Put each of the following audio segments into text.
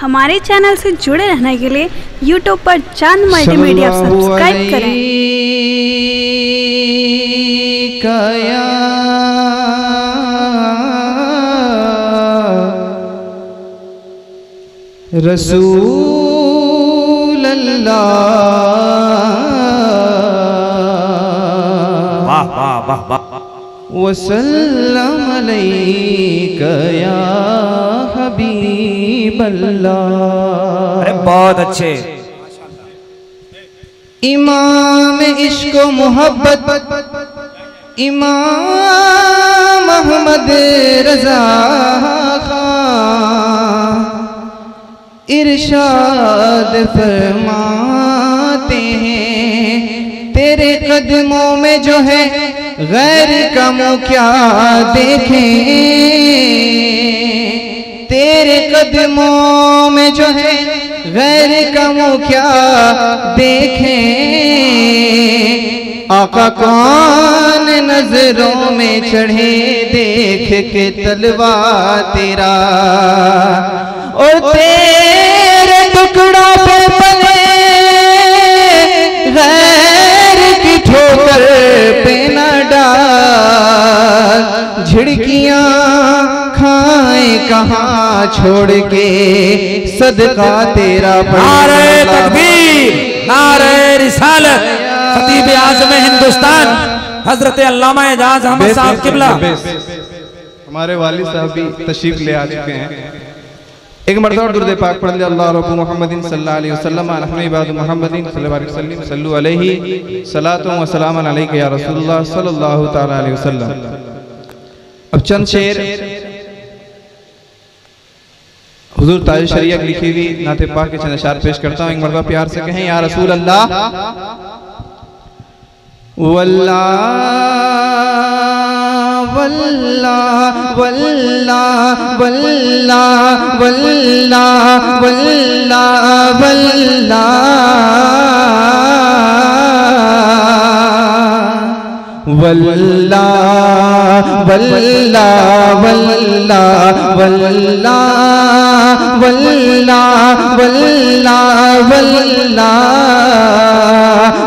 हमारे चैनल से जुड़े रहने के लिए YouTube पर चांद मल्टीमीडिया सब्सक्राइब करें। रसूल अल्लाह वाह वाह वाह वाह वसल्लम अलैका या हबीब अल्लाह। अरे बहुत अच्छे। इमाम इश्क व मोहब्बत इमाम अहमद रजा खां इरशाद फरमाते हैं, तेरे कदमों में जो है गैर का मुँह क्या देखें, तेरे कदमों में जो है गैर का मुँह क्या देखें। आका कौन नजरों में चढ़े देख के तलवा तेरा, और तेरे टुकड़ा पे पले गैर की ठोकर पे न डाल, झिड़कियां खाए कहाँ छोड़ के सदका तेरा। नारे तकबीर, नारे रिसालत, खतीब आज़म हिंदुस्तान हजरत अल्लामा एजाज अहमद साहब किबला। हमारे वालिद साहब भी तशरीफ ले आ चुके हैं। एक मरतबा दुरूद पाक पढ़ ले, अल्लाह रब्बु मुहम्मदिन सल्लल्लाहु अलैहि वसल्लम अलहम्दुलिल्लाह इबाद मुहम्मदिन सल्लल्लाहु अलैहि वसल्लम सल्लु अलैहि सलातु व सलामन अलैका या रसूलुल्लाह सल्लल्लाहु तआला अलैहि वसल्लम। अब चंद शेर हुजूर ताज शरीयत लिखी हुई नाते पाक के चंद अशार पेश करता हूँ। एक मरतबा प्यार से कहें, या रसूल अल्लाह वल्लाह वल्लाह वल्लाह वल्लाह वल्लाह वल्लाह वल्लाह वल्लाह वल्लाह वल्लाह वल्लाह वल्लाह वल्लाह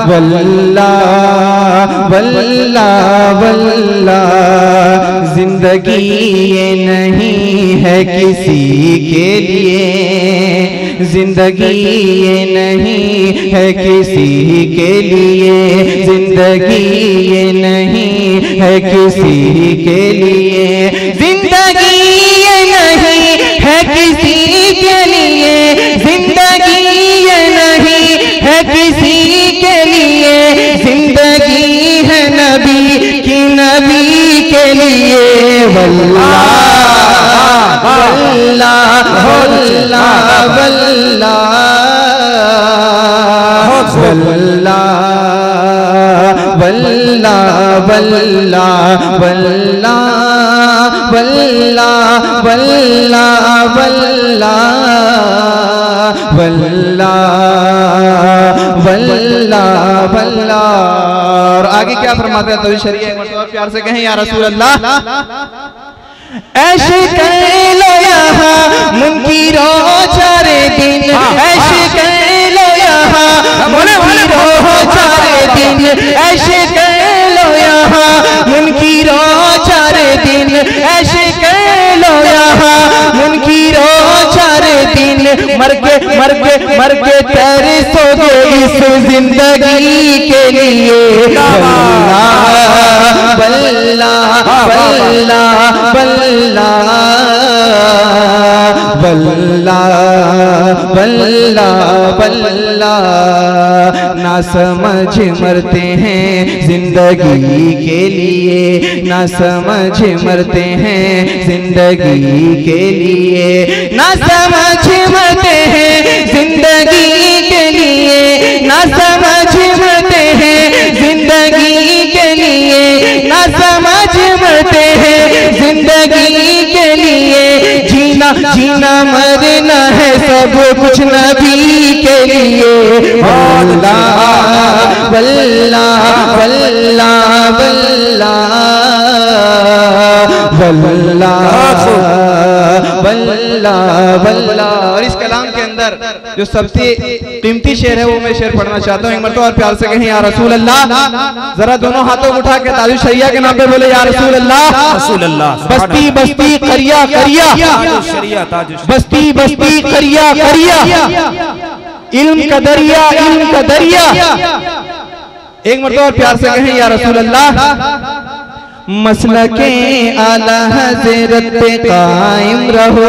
वल्लाह वल्लाह वल्लाह। जिंदगी ये नहीं है किसी के लिए, जिंदगी ये नहीं है किसी के लिए, जिंदगी ये नहीं है किसी के लिए, जिंदगी ये नहीं है किसी के लिए, जिंदगी ये नहीं है किसी के लिए, जिंदगी है नबी की नबी के लिए। वल्लाह वल्लाह वल्लाह वल्लाह वल्लाह वल्लाह वल्लाह वल्लाह वल्लाह वल्लाह वल्लाह वल्लाह वल्लाह। और आगे क्या फरमाते हैं तो शरीय प्यार से कहें, या रसूल अल्लाह ऐशे कर लो यहाँ मुनकिरो चारे दिन, ऐशे कर लो यहाँ मुनकिरो चारे दिन, ऐशे कर लो यहाँ मुनकिरो चारे दिन, ऐशे कर लो यहाँ मुनकिरो चारे दिन। मर के तरसोगे इस जिंदगी के लिए। वल्लाह वल्लाह वल्लाह वल्लाह वल्लाह वल्लाह। ना समझ मरते हैं जिंदगी के लिए, ना समझ मरते हैं जिंदगी के लिए, ना समझ मरते हैं जिंदगी के लिए, ना समझ मरते हैं जिंदगी के लिए, ना समझ मरते हैं जिंदगी के लिए। जीना जीना मरना है सब कुछ नबी के लिए। वल्लाह वल्लाह वल्लाह वल्लाह वल्लाह वल्लाह वल्ला वल्ला। और इस कलाम के अंदर जो सबसे कीमती शेर है वो मैं शेर पढ़ना चाहता हूँ। एक मरतबा और प्यार से कहें या रसूल अल्लाह। जरा दोनों हाथों को उठा के ताजु शरिया के नाम पे बोले या रसूल अल्लाह। बस्ती बस्ती करिया करिया, बस्ती बस्ती करिया करिया, इल्म का दरिया इल्म का दरिया। एक मरतबा प्यार से कहें या रसूल अल्लाह। मसलके आला हज़रत पे कायम रहो,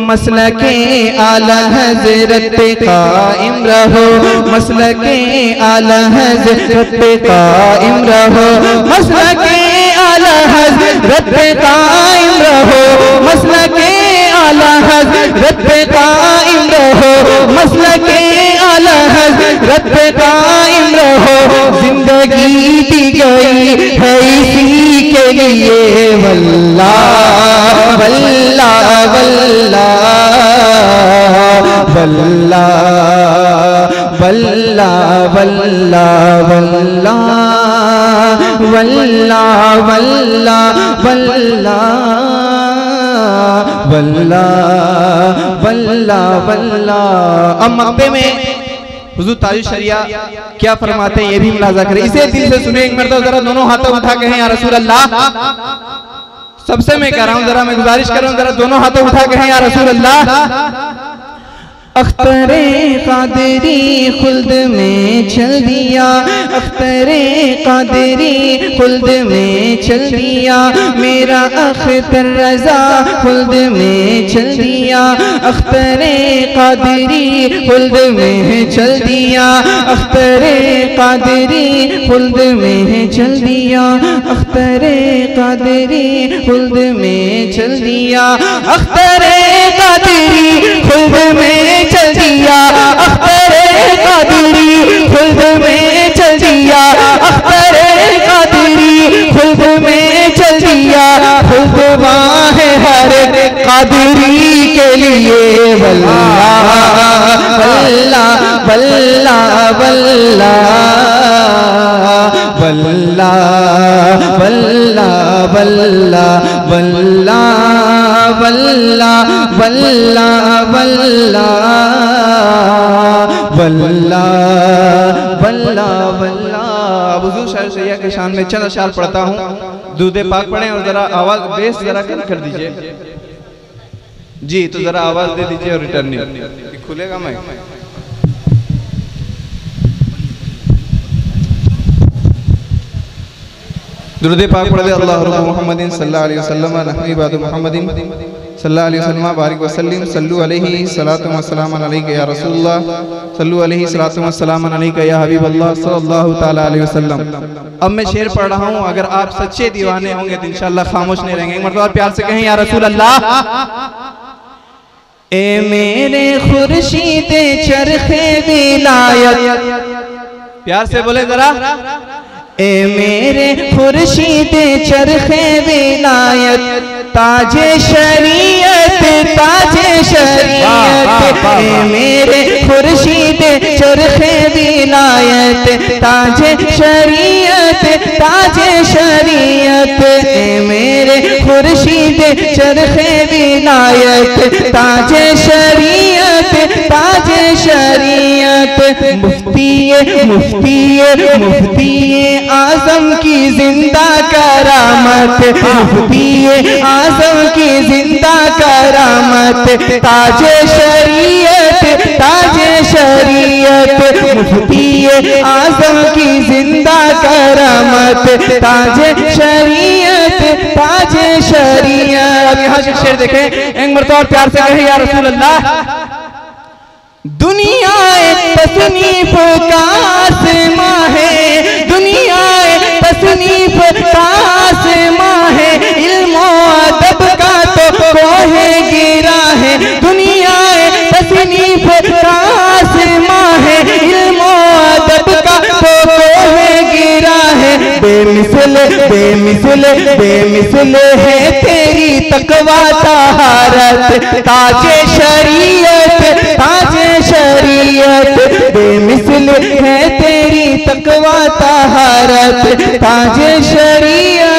मसलके आला हज़रत पे कायम रहो, मसलके आला हज़रत पे कायम रहो, मसलके आला हज़रत पे कायम रहो, मसलके आला हज़रत पे कायम रहो, मसलके आला हज़रत पे कायम रहो। जिंदगी दी गई है इसी के लिए वल्ला वल्ला वल्ला वल्ला वल्ला वल्ला वल्ला वल्ला वल्ला वल्ला वल्ला वल्ला वल्ला। अब मक्के में हुजूर ताजु शरिया क्या फरमाते हैं ये भी मुलाजा करें। इसे दिल से सुने। एक मरतबा जरा दोनों हाथों उठा के हैं या रसूल अल्लाह। सबसे मैं कह रहा हूं, जरा मैं गुजारिश कर रहा हूं, जरा दोनों हाथों उठा के हैं या रसूल अल्लाह। अख्तरे कादरी खुल्द में चल दिया, अख्तरे कादरी खुल्द में चल दिया, मेरा अख्तर रजा खुल्द में चल दिया, अख्तरे कादरी खुल्द में चल दिया, अख्तरे कादरी खुल्द में चल दिया, अख्तरे कादरी खुल्द में चल दिया, अख्तरे कादरी खुल्द में चल दिया, अख्तरे कादरी खुल्द में चल दिया, अख्तरे कादरी खुल्द में चल दिया। खुल्द है हर कादरी के लिए वल्ला वल्ला वल्ला वल्ला वल्ला वल्ला वल्ला वल्ला वल्ला वल्ला वल्ला वल्ला वल्ला वल्ला। हुजूर शायर सैय्यद के शान में चंद अशआर पढ़ता हूँ। दूध पाक पढ़ें और जरा आवाज बेस जरा कम कर दीजिए जी। तो जरा आवाज दे दीजिए और रिटर्निंग खुलेगा मैं। दुरूद पाक पढ़ दे। अल्लाह मुहम्मदिन सल्लल्लाहु अलैहि वसल्लम नहवी बाद मुहम्मदिन सल्लल्लाहु अलैहि वसल्लम बारिक वसल्लिम सल्लु अलैहि सलातु व सलाम अलैका या रसूलुल्लाह सल्लु अलैहि सलातु व सलाम अलैका या हबीबल्लाह सल्लल्लाहु तआला अलैहि वसल्लम। अब मैं शेर पढ़ रहा हूँ। अगर आप सच्चे दीवाने होंगे तो इंशाअल्लाह खामोश नहीं रहेंगे। एक मरतबा प्यार से कहें या रसूल अल्लाह। ए मेरे खुर्शीद चरखे विलायत, प्यार से बोले जरा। ए मेरे खुर्शीद चरखे विलायत, ताजे शरीयत ताजे शरीयत, ए मेरे खुर्शीद चरखे विलायत, ताजे शरीयत ताजे शरीयत, ए मेरे खुर्शीद चरखे विलायत, ताजे शरीयत ताजे शरीयत। मुफ्ती मुफ्ती मुफ्ती आज़म की जिंदा करामत, मुफ्ती आज़म की जिंदा करामत, ताजे शरीयत ताजे शरीयत, मुफ्ती आज़म की जिंदा करामत, ताजे शरीयत ताजे शरीयत। अब यहाँ से शेर देखें। एक मरतबा प्यार से कहे या रसूल अल्लाह। दुनिया एक तसनीफ का आसमां है, दुनिया एक तसनीफ का आसमां है, इल्म अदब का तो कोहे गिरा है, दुनिया एक तसनीफ का आसमां है, इल्म अदब का तो कोहे गिरा है। बेमिसल बेमिसल बेमिसल है तेरी तकवा तहारत, ताजे शरीयत ताजे शरीयत, बेमिसल है तेरी तकवा तहारत, ताजे शरीयत